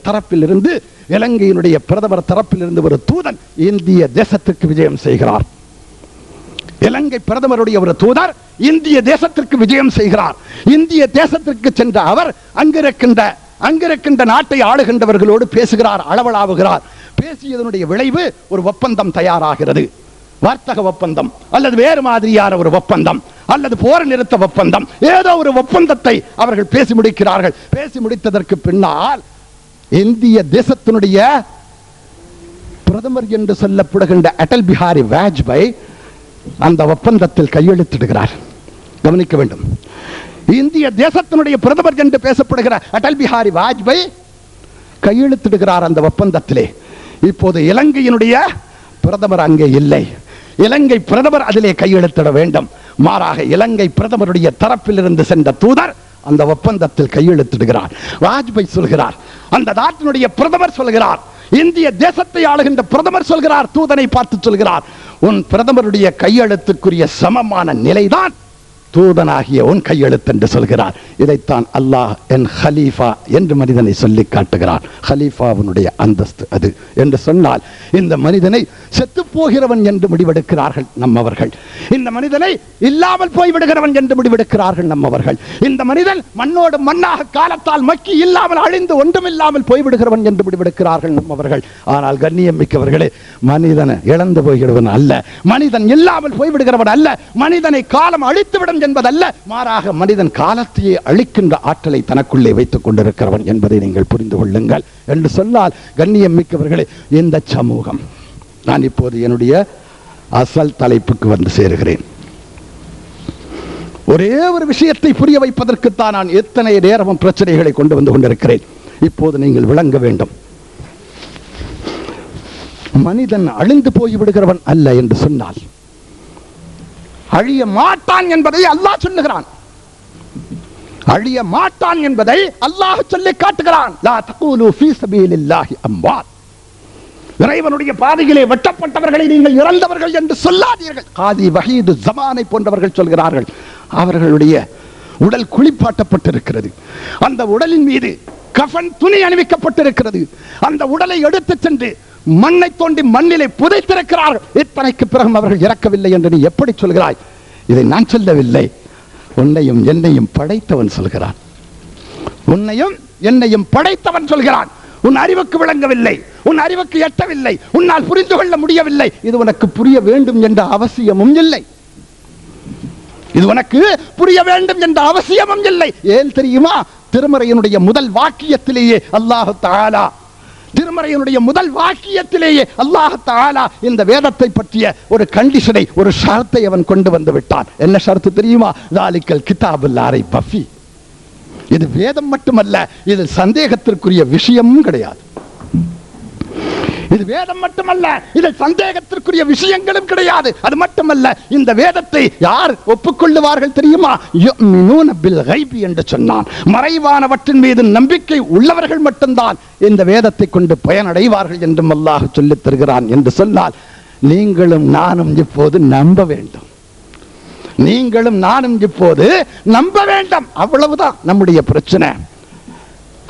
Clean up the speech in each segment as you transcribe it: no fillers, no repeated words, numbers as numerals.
தரப்பில் இருந்து இலங்கையினுடைய பிரதமர் தரப்பில் இருந்து ஒரு தூதன் இந்திய தேசத்திற்கு விஜயம் செய்கிறார். இலங்கை பிரதமருடைய ஒரு தூதர் இந்திய தேசத்திற்கு விஜயம் செய்கிறார். இந்திய தேசத்திற்கு சென்ற அவர் அங்கிருக்கின்ற நாட்டை ஆளுகின்றவர்களோடு பேசுகிறார், அளவலாவுகிறார். பேசியதனுடைய விளைவு ஒரு ஒப்பந்தம் தயாராகிறது. வர்த்தக ஒப்பந்தம் அல்லது வேறு மாதிரியான ஒரு ஒப்பந்தம் அல்லது போர் நிறுத்த ஒப்பந்தம், ஏதோ ஒரு ஒப்பந்தத்தை அவர்கள் பேசி முடிக்கிறார்கள். பேசி முடித்ததற்கு பின்னால் இந்திய தேசத்தினுடைய பிரதமர் என்று சொல்லப்படுகின்ற அடல் பிஹாரி வாஜ்பாய் அந்த ஒப்பந்தத்தில் கையெழுத்திடுகிறார். கவனிக்க வேண்டும், இந்திய தேசத்தினுடைய பிரதமர் என்று பேசப்படுகிற அடல் பிஹாரி வாஜ்பாய் கையெழுத்திடுகிறார் அந்த ஒப்பந்தத்திலே. இப்போது இலங்கையினுடைய பிரதமர் அங்கே இல்லை. இலங்கை பிரதமர் அதிலே கையெழுத்திட வேண்டும். மாறாக இலங்கை பிரதமருடைய தரப்பில் இருந்து சென்ற தூதர் அந்த ஒப்பந்தத்தில் கையெழுத்திடுகிறார். வாஜ்பாய் சொல்கிறார், அந்த நாட்டினுடைய பிரதமர் சொல்கிறார், இந்திய தேசத்தை ஆளுகின்ற பிரதமர் சொல்கிறார், தூதனை பார்த்து சொல்கிறார், உன் பிரதமருடைய கையெழுத்துக்குரிய சமமான நிலைதான் தூதனாகிய உன் கையெழுத்து என்று சொல்கிறார். இதைத்தான் அல்லாஹ் என் ஹலீஃபா என்று மனிதனை சொல்லி காட்டுகிறார். ஹலீஃபாவுடைய அந்தஸ்து அது என்று சொன்னால் இந்த மனிதனை செத்து போகிறவன் என்று முடிவெடுக்கிறார்கள் நம்மவர்கள். இந்த மனிதனை இல்லாமல் போய்விடுகிறவன் என்று முடிவெடுக்கிறார்கள் நம்மவர்கள். இந்த மனிதன் மண்ணோடு மண்ணாக காலத்தால் மக்கி இல்லாமல் அழிந்து ஒன்றுமில்லாமல் போய்விடுகிறவன் என்று முடிவெடுக்கிறார்கள் நம்மவர்கள். ஆனால் கண்ணியம் மிக்கவர்களே, மனிதன் இழந்து போய்கிறவன் அல்ல, மனிதன் இல்லாமல் போய்விடுகிறவன் அல்ல, மனிதனை காலம் அழித்துவிடும் என்பதல்ல, மாறாக மனிதன் காலத்தையே அழிக்கின்ற ஆற்றலை தனக்குள்ளே வைத்துக் கொண்டிருக்கிறவன் என்பதை நீங்கள் புரிந்து கொள்ளுங்கள் என்று சொன்னால், கண்ணியம் மிக்கவர்களே, இந்த சமூகம், நான் இப்போது என்னுடைய அசல் தலைப்புக்கு வந்து சேருகிறேன். ஒரே ஒரு விஷயத்தை புரிய வைப்பதற்குத்தான் நான் எத்தனை நேரமும் பிரச்சனைகளை கொண்டு வந்து கொண்டிருக்கிறேன். இப்போது நீங்கள் விளங்க வேண்டும், மனிதன் அழிந்து போய்விடுகிறவன் அல்ல என்று சொன்னால் அழிய மாட்டான் என்பதை அல்லாஹ் சொல்லுகிறான். அழிய மாட்டான் என்பதை அல்லாஹ் சொல்லி காட்டுகிறான். லா தகூலு ஃபீ ஸபீலில்லாஹி அம்வாத், இறைவனுடைய பாதையிலே வெட்டப்பட்டவர்களை நீங்கள் இறந்தவர்கள் என்று சொல்லாதீர்கள். காதி வஹீது ஜமானை போன்றவர்கள் சொல்கிறார்கள், அவர்களுடைய உடல் குளிப்பாட்டப்பட்டிருக்கிறது, அந்த உடலின் மீது கஃன் துணி அணிவிக்கப்பட்டிருக்கிறது, அந்த உடலை எடுத்து சென்று மண்ணை தோண்டி மண்ணிலே புதைத்திருக்கிறார்கள். இத்தனைக்கு பிறகு அவர்கள் இறக்கவில்லை என்று நீ எப்படி சொல்கிறாய்? இதை நான் சொல்லவில்லை, உன்னையும் என்னையும் படைத்தவன் சொல்கிறான். உன்னையும் என்னையும் படைத்தவன் சொல்கிறான். உன் அறிவுக்கு விளங்கவில்லை, உன் அறிவுக்கு எட்டவில்லை, உன்னால் புரிந்து கொள்ள முடியவில்லை. இது உனக்கு புரிய வேண்டும் என்ற அவசியமும் இல்லை. இது உனக்கு புரிய வேண்டும் என்ற அவசியமும் இல்லை. ஏன் தெரியுமா? திருமறையினுடைய முதல் வாக்கியத்திலேயே அல்லாஹ் தஆலா திருமறையினுடைய முதல் வாக்கியத்திலேயே அல்லாஹ் தஆலா இந்த வேதத்தை பற்றிய ஒரு கண்டிஷனை, ஒரு ஷரத்தை அவன் கொண்டு வந்து விட்டான். என்ன ஷரத்து தெரியுமா? ذَلِكَ الْكِتَابُ لَا رَيْبَ فِيهِ. இது வேதம் மட்டுமல்ல, இது சந்தேகத்திற்குரிய விஷயமும் கிடையாது. இது வேதம் மட்டுமல்ல, இது சந்தேகத்திற்குரிய விஷயங்களும் கிடையாது. அது மட்டுமல்ல, இந்த வேதத்தை யார் ஒப்புக்கொள்ளுவார்கள் தெரியுமா? யுமினூன பில் கைபி என்று சொன்னான். மறைவானவற்றின் மீது நம்பிக்கை உள்ளவர்கள் மட்டும்தான் இந்த வேதத்தை கொண்டு பயனடைவார்கள் என்றும் அல்லாஹ் சொல்லித் தருகிறான் என்று சொன்னால், நீங்களும் நானும் இப்போது நம்ப வேண்டும். நீங்களும் நானும் இப்போது நம்ப வேண்டும். அவ்வளவுதான் நம்முடைய பிரச்சனை,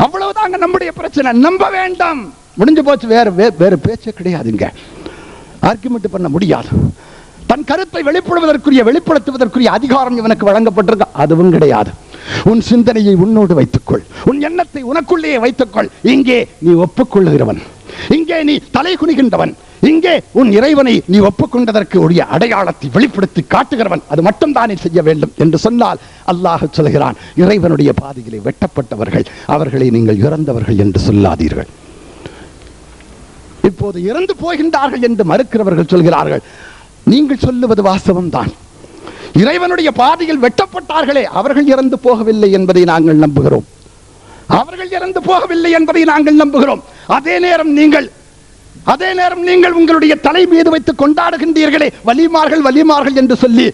அவ்வளவுதாங்க நம்முடைய பிரச்சனை. நம்ப வேண்டும், முடிஞ்சு போச்சு. வேறு பேச்சே கிடையாதுங்க. ஆர்குமெண்ட் பண்ண முடியாது. தன் கருத்தை வெளிப்படுத்துவதற்குரிய அதிகாரம் இவனுக்கு வழங்கப்பட்டிருக்க, அதுவும் கிடையாது. உன் சிந்தனையை உன்னோடு வைத்துக்கொள், உன் எண்ணத்தை உனக்குள்ளேயே வைத்துக்கொள். இங்கே நீ ஒப்புக்கொள்ளுகிறவன், இங்கே நீ தலை குனிகின்றவன், இங்கே உன் இறைவனை நீ ஒப்புக்கொண்டதற்கு உரிய அடையாளத்தை வெளிப்படுத்தி காட்டுகிறவன். அது மட்டும் தானே செய்ய வேண்டும் என்று சொன்னால், அல்லாஹ் சொல்கிறான், இறைவனுடைய பாதையிலே வெட்டப்பட்டவர்கள், அவர்களை நீங்கள் இறந்தவர்கள் என்று சொல்லாதீர்கள். இப்போது இறந்து போகின்றார்கள் என்று மறுக்கிறவர்கள் சொல்கிறார்கள், நீங்கள் சொல்லுவது வாஸ்தவம் தான். இறைவனுடைய பாதையில் வெட்டப்பட்டார்களே, அவர்கள் இறந்து போகவில்லை என்பதை நாங்கள் நம்புகிறோம். அவர்கள் இறந்து போகவில்லை என்பதை நாங்கள் நம்புகிறோம். அதே நேரம் நீங்கள் உங்களுடைய தலை மீது வைத்து கொண்டாடுகின்றீர்களே, வலிமார்கள் என்று சொல்லி,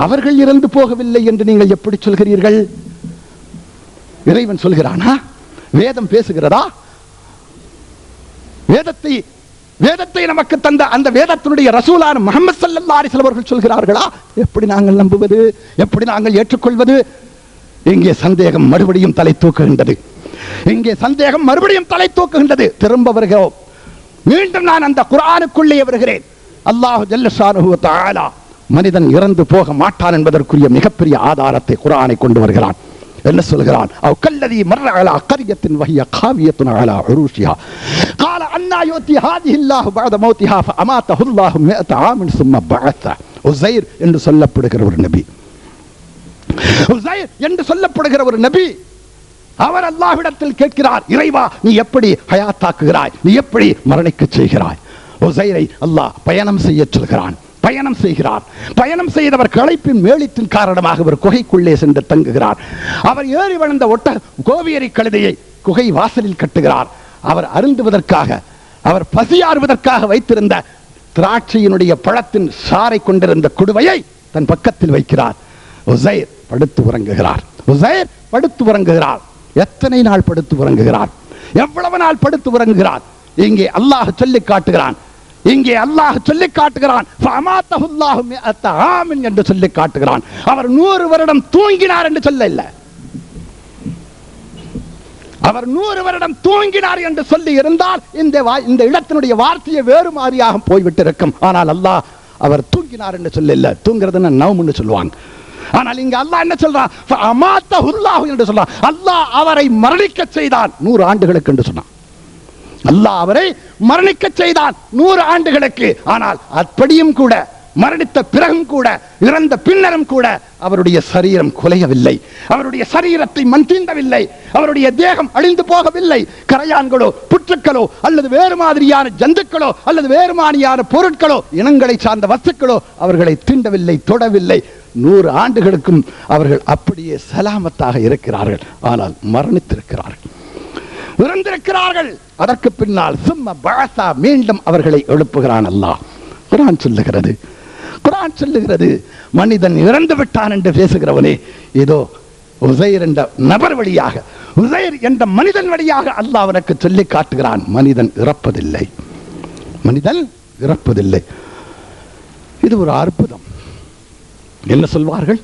அவர்கள் இறந்து போகவில்லை என்று நீங்கள் எப்படி சொல்கிறீர்கள்? இறைவன் சொல்கிறானா? வேதம் பேசுகிறதா? வேதத்தை நமக்கு தந்த அந்த வேதத்தினுடைய ரசூலான முஹம்மது ஸல்லல்லாஹு அலைஹி வஸல்லம் அவர்கள் சொல்கிறார்களா? எப்படி நாங்கள் நம்புவது? எப்படி நாங்கள் ஏற்றுக்கொள்வது? இங்கே சந்தேகம் மறுபடியும் தலை தூக்குகின்றது. இங்கே சந்தேகம் மறுபடியும் தலை தூக்குகின்றது. திரும்ப வருகிறோம். மீண்டும் நான் அந்த குர்ஆனுக்குள்ளே வருகிறேன். அல்லாஹ் ஜல்ல ஷானுஹு வ தஆலா மனிதன் இறந்து போக மாட்டான் என்பதற்குரிய மிகப்பெரிய ஆதாரத்தை குர்ஆனை கொண்டு வருகிறான். என்ன சொல்கிறான்? அவ் கல்லதி மர்ர அலா கரியத்தின் வஹிய காவியத்துன் அலா உரூஷிஹா قال அன்னா யுதி ஹாதிஹி அல்லாஹ் பஅத மௌத்திஹா ஃபஅமாதஹு அல்லாஹ் 100 ஆமின் ثم بعث. உஸைர் என்று சொல்லப்படுகிற ஒரு நபி, உஸைர் என்று சொல்லப்படுகிற ஒரு நபி, அவர் அல்லாஹ்விடத்தில் கேட்கிறார், இறைவா நீ எப்படி ஹயாத்தாக்குகிறாய், நீ எப்படி மரணிக்க செய்கிறாய்? உஸைரை அல்லாஹ் பயணம் செய்ய சொல்கிறான். பயணம் செய்கிறார். பயணம் செய்தவர் களைப்பின் மேலித்தின் காரணமாக ஒரு குகைக்குள்ளே சென்று தங்குகிறார். அவர் ஏறி வளர்ந்த கோவியரி கழுதையை குகை வாசலில் கட்டுகிறார். அவர் அருந்துவதற்காக, அவர் பசியாறுவதற்காக வைத்திருந்த திராட்சையினுடைய பழத்தின் சாறை கொண்டிருந்த குடுவையை தன் பக்கத்தில் வைக்கிறார். உஸைர் படுத்து உறங்குகிறார். உஸைர் படுத்து உறங்குகிறார். எத்தனை நாள் படுத்து உறங்குகிறார்? எவ்வளவு நாள் படுத்து உறங்குகிறார்? இங்கே அல்லாஹ் சொல்லி காட்டுகிறான். இங்கே அல்லாஹ் சொல்லி காட்டுகிறான் என்று சொல்லி காட்டுகிறான். அவர் 100 வருடம் தூங்கினார் என்று சொல்ல இல்லை. அவர் 100 வருடம் தூங்கினார் என்று சொல்லி இருந்தால் இந்த இடத்தினுடைய வார்த்தையை வேறு மாதிரியாக போய்விட்டிருக்கும். ஆனால் அல்லாஹ் அவர் தூங்கினார் என்று சொல்ல இல்லை. தூங்குறதுன்னு நவம்னு சொல்லுவாங்க. ஆனால் இங்க அல்லாஹ் என்ன சொல்றான்? என்று சொல்றான். அல்லாஹ் அவரை மரணிக்க செய்தான் 100 ஆண்டுகளுக்கு என்று சொன்னான். அல்லாஹ் அவரை மரணிக்க செய்தான் 100 ஆண்டுகளுக்கு. ஆனால் அப்படியும் கூட, மரணித்த பிறகும் கூட, இறந்த பின்னரும் கூட அவருடைய சரீரம் குலையவில்லை. அவருடைய சரீரத்தை மண் தீண்டவில்லை. அவருடைய தேகம் அழிந்து போகவில்லை. கரையான்களோ புற்றுக்களோ அல்லது வேறு மாதிரியான ஜந்துக்களோ அல்லது வேறு மாதிரியான பொருட்களோ இனங்களை சார்ந்த வஸ்துக்களோ அவர்களை தீண்டவில்லை, தொடவில்லை. 100 ஆண்டுகளுக்கும் அவர்கள் அப்படியே சலாமத்தாக இருக்கிறார்கள். ஆனால் மரணித்திருக்கிறார்கள், இறந்திருக்கிறார்கள். அதற்கு பின்னால் சும்ம பஅஸா, மீண்டும் அவர்களை எழுப்புகிறான் அல்லாஹ். குர்ஆன் சொல்லுகிறது, குர்ஆன் சொல்லுகிறது, மனிதன் இறந்து விட்டான் என்று பேசுகிறவனே, இதோ உஸைர் என்ற நபர் வழியாக, உஸைர் என்ற மனிதன் வழியாக அல்லாஹ் அவனுக்கு சொல்லி காட்டுகிறான், மனிதன் இறப்பதில்லை, மனிதன் இறப்பதில்லை. இது ஒரு அற்புதம். என்ன சொல்வார்கள்?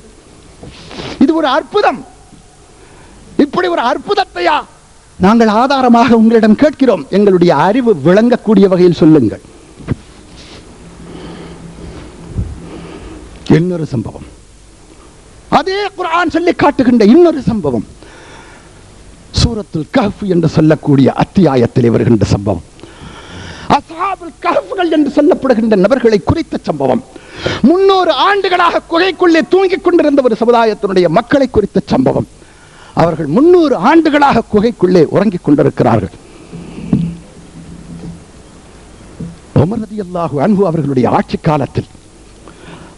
இது ஒரு அற்புதம். இப்படி ஒரு அற்புதத்தையா நாங்கள் ஆதாரமாக உங்களிடம் கேட்கிறோம்? எங்களுடைய அறிவு விளங்கக்கூடிய வகையில் சொல்லுங்கள். இன்னொரு சம்பவம், அதே குர்ஆன் சொல்லி காட்டுகின்ற இன்னொரு சம்பவம், சூரத்துல் கஹ்ஃப் என்று சொல்லக்கூடிய அத்தியாயத்தில் வருகின்ற சம்பவம். அஸ்ஹாபுல் கஹ்ஃப்கள் என்று சொல்லப்படுகின்ற நபர்களை குறித்த சம்பவம். 300 ஆண்டுகளாக குகைக்குள்ளே தூங்கிக் கொண்டிருந்த ஒரு சமுதாயத்தினுடைய மக்களை குறித்த சம்பவம். அவர்கள் 300 ஆண்டுகளாக குகைக்குள்ளே உறங்கிக் கொண்டிருக்கிறார்கள். உமர் ரலியல்லாஹு அன்ஹு அவர்களுடைய ஆட்சி காலத்தில்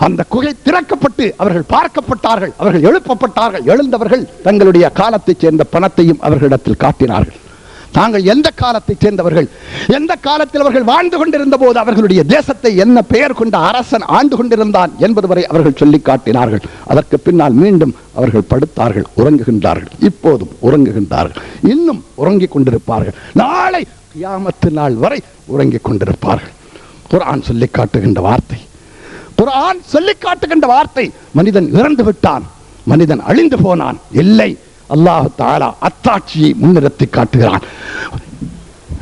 அந்த குகை திறக்கப்பட்டு அவர்கள் பார்க்கப்பட்டார்கள், அவர்கள் எழுப்பப்பட்டார்கள். எழுந்தவர்கள் தங்களுடைய காலத்தைச் சேர்ந்த பணத்தையும் அவர்களிடத்தில் காட்டினார்கள். தாங்கள் எந்த காலத்தை சேர்ந்தவர்கள், எந்த காலத்தில் அவர்கள் வாழ்ந்து கொண்டிருந்த போது அவர்களுடைய தேசத்தை என்ன பெயர் கொண்ட அரசன் ஆண்டு கொண்டிருந்தான் என்பது வரை அவர்கள் சொல்லி காட்டினார்கள். அதற்கு பின்னால் மீண்டும் அவர்கள் படுத்தார்கள், உறங்குகின்றார்கள். இப்போதும் உறங்குகின்றார்கள், இன்னும் உறங்கிக் கொண்டிருப்பார்கள். நாளை கியாமத்து நாள் வரை உறங்கிக் கொண்டிருப்பார்கள். குர்ஆன் சொல்லி காட்டுகின்ற வார்த்தை, குர்ஆன் சொல்லி காட்டுகின்ற வார்த்தை, மனிதன் இறந்து விட்டான், மனிதன் அழிந்து போனான் இல்லை. அல்லாஹ் தஆலா அத்தாட்சியை முன்னிறுத்தி காட்டுகிறான்.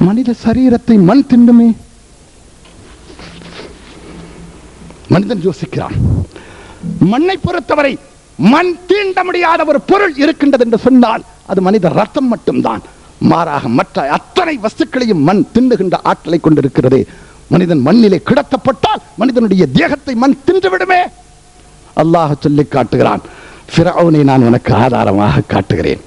மனித சரீரத்தை மண் தின்னுமே. மனிதன் யோசிக்கிறான், மண்ணை பொறுத்தவரை மண் தீண்ட முடியாத ஒரு பொருள் இருக்கின்றது என்று சொன்னால் அது மனித ரத்தம் மட்டும்தான். மாறாக மற்ற அத்தனை வஸ்துக்களையும் மண் தின்னுகின்ற ஆற்றலை கொண்டிருக்கிறது. மனிதன் மண்ணிலே கிடத்தப்பட்டால் மனிதனுடைய தேகத்தை மண் தின்று விடுமே. அல்லாஹ் சொல்லி காட்டுகிறான், ஃபிரௌனை நான் உனக்கு ஆதாரமாக காட்டுகிறேன்.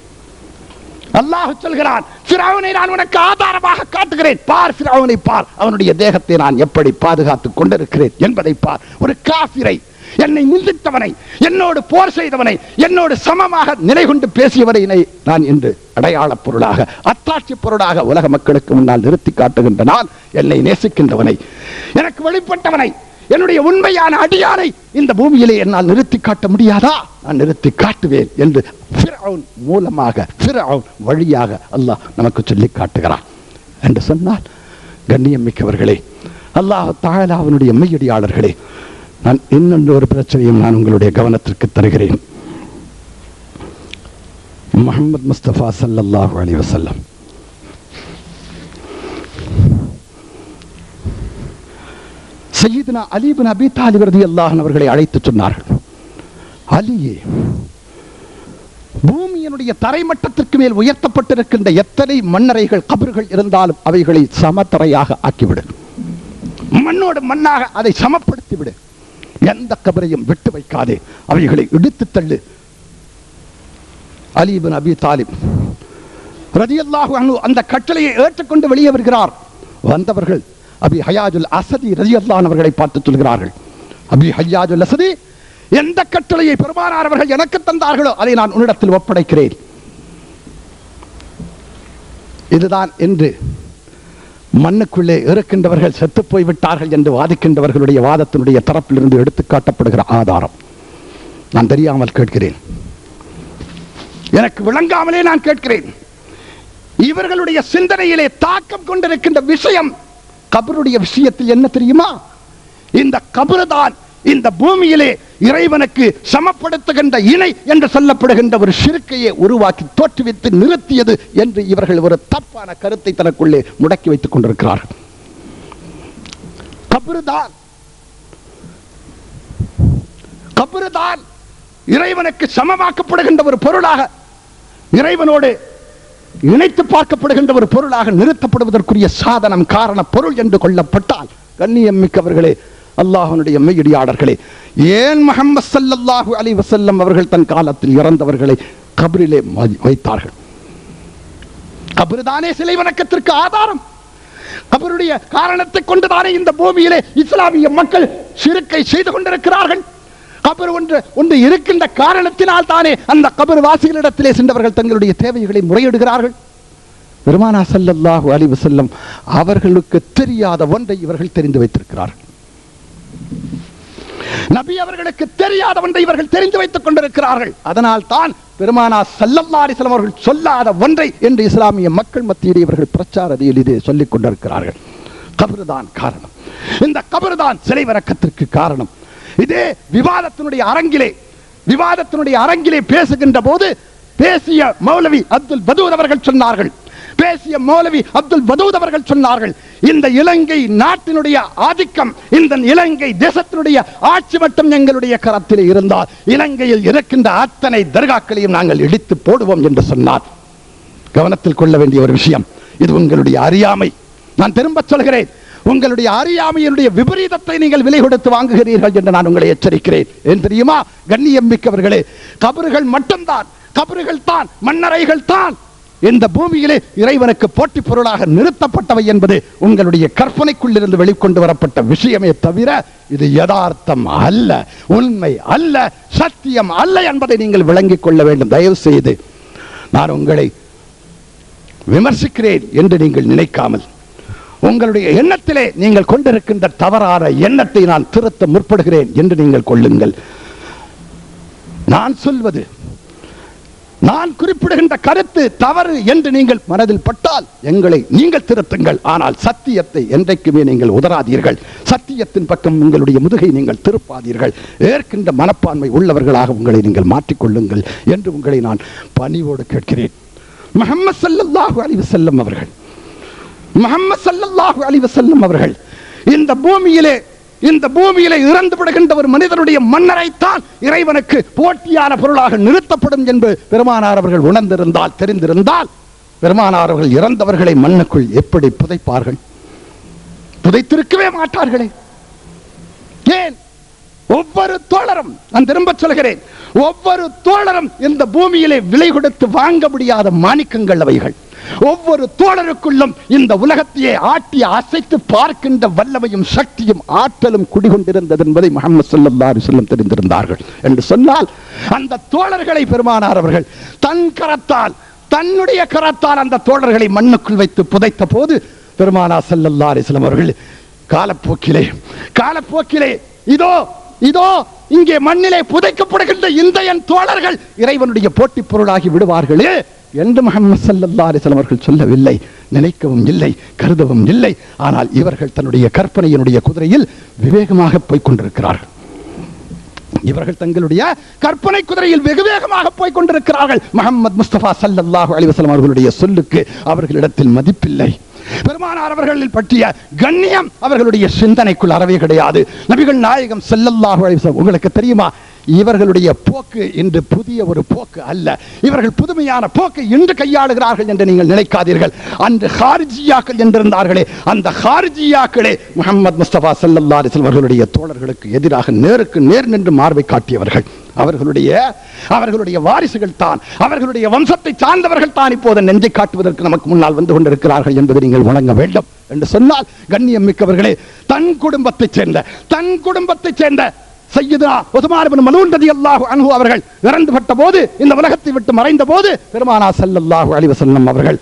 அல்லாஹ் சொல்கிறான், ஃபிரௌனை நான் உனக்கு ஆதாரமாக காட்டுகிறேன். பார், ஃபிரௌனை பார், அவனுடைய தேகத்தை நான் எப்படி பாதுகாத்துக் கொண்டிருக்கிறேன் என்பதை பார். ஒரு காஃபிரை, என்னை நிந்தித்தவனை, என்னோடு போர் செய்தவனை, என்னோடு சமமாக நிலை கொண்டு பேசியவனை நான் இன்று அடையாள பொருளாக, அத்தாட்சி பொருளாக உலக மக்களுக்கு முன்னால் நிறுத்தி காட்டுகின்ற நான், என்னை நேசிக்கின்றவனை, எனக்கு வெளிப்பட்டவனை, என்னுடைய உண்மையான அடியானை இந்த பூமியிலே என்னால் நிறுத்தி காட்ட முடியாதா? நான் நிறுத்தி காட்டுவேன் என்று ஃபிரௌன் மூலமாக, ஃபிரௌன் வழியாக அல்லாஹ் நமக்கு சொல்லி காட்டுகிறான் என்று சொன்னால், கண்ணியம் மிக்கவர்களே, அல்லாஹ் தஆலா அவனுடைய மெய்யடியாளர்களே, நான் இன்னொரு ஒரு பிரச்சனையும் நான் உங்களுடைய கவனத்திற்கு தருகிறேன். முஹம்மது முஸ்தபா ஸல்லல்லாஹு அலைஹி வஸல்லம் சய்யிதுனா அலி இப்னு அபீ தாலிப் ரலியல்லாஹு அன்ஹு அவர்களை அழைத்து சொன்னார்கள், அலியே, பூமியினுடைய தரைமட்டத்திற்கு மேல் உயர்த்தப்பட்டிருக்கின்ற எத்தனை மண்ணறைகள் கபர்கள் இருந்தாலும் அவைகளை சமத்தரையாக ஆக்கிவிடு, மண்ணோடு மண்ணாக அதை சமப்படுத்திவிடு, எந்த கபரையும் விட்டு வைக்காதே, அவைகளை இடித்து தள்ளு. அலி இப்னு அபீ தாலிப் ரலியல்லாஹு அன்ஹு அந்த கட்டளையை ஏற்றுக்கொண்டு வெளியே வருகிறார். வந்தவர்கள் அபி ஹய்யாஜுல் அஸதி ரலியல்லாஹு அன்ஹு அவர்களை பார்த்து சொல்கிறார்கள், அபி ஹய்யாஜுல் அஸதி, எந்த கட்டளையை பெருமானார் அவர்கள் எனக்கு தந்தார்களோ அதை நான் உன்னிடத்தில் ஒப்படைக்கிறேன். இதுதான் என்று மண்ணுக்குள்ளே இருக்கின்றவர்கள் செத்து போய்விட்டார்கள் என்று வாதிக்கின்றவர்களுடைய வாதத்தினுடைய தரப்பிலிருந்து எடுத்துக்காட்டப்படுகிற ஆதாரம். நான் தெரியாமல் கேட்கிறேன், எனக்கு விளங்காமலே நான் கேட்கிறேன். இவர்களுடைய சிந்தனையிலே தாக்கம் கொண்டிருக்கின்ற விஷயம் கபருடைய விஷயத்தில் என்ன தெரியுமா? இந்த கபரு தான் இந்த பூமியிலே இறைவனுக்கு சமப்படுத்துகின்ற இணை என்று சொல்லப்படுகின்ற ஒரு ஷிர்க்கையை உருவாக்கி தோற்றுவித்து நிறுத்தியது என்று இவர்கள் ஒரு தப்பான கருத்தை தனக்குள்ளே முடக்கி வைத்துக் கொண்டிருக்கிறார்கள். கபருதான் இறைவனுக்கு சமமாக்கப்படுகின்ற ஒரு பொருளாக, இறைவனோடு இணைத்து பார்க்கப்படுகின்ற ஒரு பொருளாக நிறுத்தப்படுவதற்குரிய சாதனம், காரண பொருள் என்று கொள்ளப்பட்டால், கண்ணியம் மிக்கவர்களே, அல்லாஹ்வுடைய மெய்யடியாளர்களே, ஏன் முஹம்மது ஸல்லல்லாஹு அலைஹி வஸல்லம் அவர்கள் தன் காலத்தில் இறந்தவர்களை கபரிலே வைத்தார்கள்? கபருதானே சிலை வணக்கத்திற்கு ஆதாரம். கபருடைய காரணத்தை கொண்டுதானே இந்த பூமியிலே இஸ்லாமிய மக்கள் ஷிர்க்கை செய்து கொண்டிருக்கிறார்கள். கபர் ஒன்று இருக்கின்ற காரணத்தினால் தானே அந்த கபர் வாசிகளிடத்திலே சென்றவர்கள் தங்களுடைய தேவைகளை முறையிடுகிறார்கள். பெருமானார் ஸல்லல்லாஹு அலைஹி வஸல்லம் அவர்களுக்கு தெரியாத ஒன்றை இவர்கள் தெரிந்து வைத்திருக்கிறார்கள். நபி அவர்களுக்கு தெரியாத ஒன்றை இவர்கள் தெரிந்து வைத்துக் கொண்டிருக்கிறார்கள். அதனால் தான் பெருமானார் ஸல்லல்லாஹு அலைஹி வஸல்லம் அவர்கள் சொல்லாத ஒன்றை என்று இஸ்லாமிய மக்கள் மத்தியிலே இவர்கள் பிரச்சார ரீதியிலே சொல்லிக் கொண்டிருக்கிறார்கள். கபர் தான் காரணம். இந்த கபர் தான் சிலை வணக்கத்திற்கு காரணம். இதே விவாதத்தினுடைய அரங்கிலே பேசுகின்ற போது பேசிய மௌலவி அப்துல் பதூத் அவர்கள் சொன்னார்கள், இந்த இலங்கை நாட்டினுடைய ஆதிக்கம், இந்த இலங்கை தேசத்தினுடைய ஆட்சி மட்டும் எங்களுடைய கரத்திலே இருந்தால் இலங்கையில் இருக்கின்ற அத்தனை தர்காக்களையும் நாங்கள் இடித்து போடுவோம் என்று சொன்னார். கவனத்தில் கொள்ள வேண்டிய ஒரு விஷயம், இது உங்களுடைய அறியாமை. நான் திரும்ப சொல்கிறேன், உங்களுடைய அறியாமையினுடைய விபரீதத்தை நீங்கள் விலை கொடுத்து வாங்குகிறீர்கள் என்று நான் உங்களை எச்சரிக்கிறேன். ஏன் தெரியுமா? கண்ணியம் மிக்கவர்களே, கபறுகள் மட்டும்தான், கபறுகள் தான், மண்ணறைகள் தான் இந்த பூமியிலே இறைவனுக்கு போட்டி பொருளாக நிறுத்தப்பட்டவை என்பது உங்களுடைய கற்பனைக்குள்ளிருந்து வெளிக்கொண்டு வரப்பட்ட விஷயமே தவிர இது யதார்த்தம் அல்ல, உண்மை அல்ல, சத்தியம் அல்ல என்பதை நீங்கள் விளங்கிக் கொள்ள வேண்டும். தயவு செய்து நான் உங்களை விமர்சிக்கிறேன் என்று நீங்கள் நினைக்காமல், உங்களுடைய எண்ணத்திலே நீங்கள் கொண்டிருக்கின்ற தவறான எண்ணத்தை நான் திருத்த முற்படுகிறேன் என்று நீங்கள் கொள்ளுங்கள். நான் சொல்வது, நான் குறிப்பிடுகின்ற கருத்து தவறு என்று நீங்கள் மனதில் பட்டால் எங்களை நீங்கள் திருத்துங்கள். ஆனால் சத்தியத்தை என்றைக்குமே நீங்கள் உதராதீர்கள். சத்தியத்தின் பக்கம் உங்களுடைய முதுகை நீங்கள் திருப்பாதீர்கள். ஏற்கின்ற மனப்பான்மை உள்ளவர்களாக உங்களை நீங்கள் மாற்றிக்கொள்ளுங்கள் என்று உங்களை நான் பணிவோடு கேட்கிறேன். முஹம்மது ஸல்லல்லாஹு அலைஹி வஸல்லம் அவர்கள் இந்த பூமியிலே இறந்து விடுகின்ற ஒரு மனிதனுடைய மன்னரைத்தான் இறைவனுக்கு போட்டியான பொருளாக நிறுத்தப்படும் என்று பெருமானார் அவர்கள் உணர்ந்திருந்தால், தெரிந்திருந்தால், பெருமானார் அவர்கள் இறந்தவர்களை மண்ணுக்குள் எப்படி புதைப்பார்கள்? புதைத்திருக்கவே மாட்டார்களே. ஏன்? ஒவ்வொரு தோழரும், நான் திரும்ப சொல்கிறேன், ஒவ்வொரு தோழரும் இந்த பூமியிலே விலை கொடுத்து வாங்க முடியாத மாணிக்கங்கள் அவைகள். ஒவ்வொரு தோழருக்குள்ளும் இந்த உலகத்தையே ஆட்டி அசைத்து பார்க்கின்ற வல்லமையும் சக்தியும் ஆற்றலும் குடிகொண்டிருந்தது என்பதை முஹம்மது ஸல்லல்லாஹு அலைஹி வஸல்லம் தெரிந்திருந்தார்கள் என்று சொன்னால், அந்த தோழர்களை பெருமானார் அவர்கள் தன் கரத்தால், தன்னுடைய கரத்தால் அந்த தோழர்களை மண்ணுக்குள் வைத்து புதைத்த போது பெருமானார் ஸல்லல்லாஹு அலைஹி வஸல்லம் அவர்கள் காலப்போக்கிலே இதோ இங்கே மண்ணிலே புதைக்கப்படுகின்ற இந்த என் தோழர்கள் இறைவனுடைய போட்டி பொருளாகி விடுவார்களே என்று முஹம்மது ஸல்லல்லாஹு அலைஹி வஸல்லம் அவர்கள் சொல்லவில்லை, நினைக்கவும் இல்லை, கருதவும் இல்லை. ஆனால் இவர்கள் தன்னுடைய கற்பனையினுடைய குதிரையில் விவேகமாக போய்க் கொண்டிருக்கிறார்கள். இவர்கள் தங்களுடைய கற்பனை குதிரையில் வெகு வேகமாக போய் கொண்டிருக்கிறார்கள். முஹம்மது முஸ்தபா ஸல்லல்லாஹு அலைஹி வஸல்லம் அவர்களுடைய சொல்லுக்கு அவர்களிடத்தில் மதிப்பில்லை. பெருமானார் அவர்களில் பற்றிய கண்ணியம் அவர்களுடைய சிந்தனைக்குள் அறவே கிடையாது. நபிகள் நாயகம் ஸல்லல்லாஹு அலைஹி வஸல்லம், உங்களுக்கு தெரியுமா, இவர்களுடைய போக்கு இன்று புதிய ஒரு போக்கு அல்ல. இவர்கள் புதுமையான போக்கை இன்று கையாளுகிறார்கள் என்று நீங்கள் நினைக்காதீர்கள். அன்று ஹாரிஜியாக்கள் என்றிருந்தார்களே, அந்த ஹாரிஜியாக்களே முஹம்மது முஸ்தபா ஸல்லல்லாஹு அலைஹி வஸல்லம் அவர்களுடைய தோழர்களுக்கு எதிராக நேருக்கு நேர் நின்று மார்பை காட்டியவர்கள். அவர்களுடைய வாரிசுகள் தான், அவர்களுடைய வம்சத்தை சார்ந்தவர்கள் தான் இப்போது நெஞ்சை காட்டுவதற்கு நமக்கு முன்னால் வந்து கொண்டிருக்கிறார்கள் என்பதை நீங்கள் வணங்க வேண்டும் என்று சொன்னால், கண்ணியம் மிக்கவர்களே, தன் குடும்பத்தைச் சேர்ந்த சையதுனா உஸ்மான் இப்னு மலூன் ரலியல்லாஹு அன்ஹு அவர்கள் இறந்துபட்ட போது, இந்த உலகத்தை விட்டு மறைந்த போது, பெருமானார் ஸல்லல்லாஹு அலைஹி வஸல்லம் அவர்கள்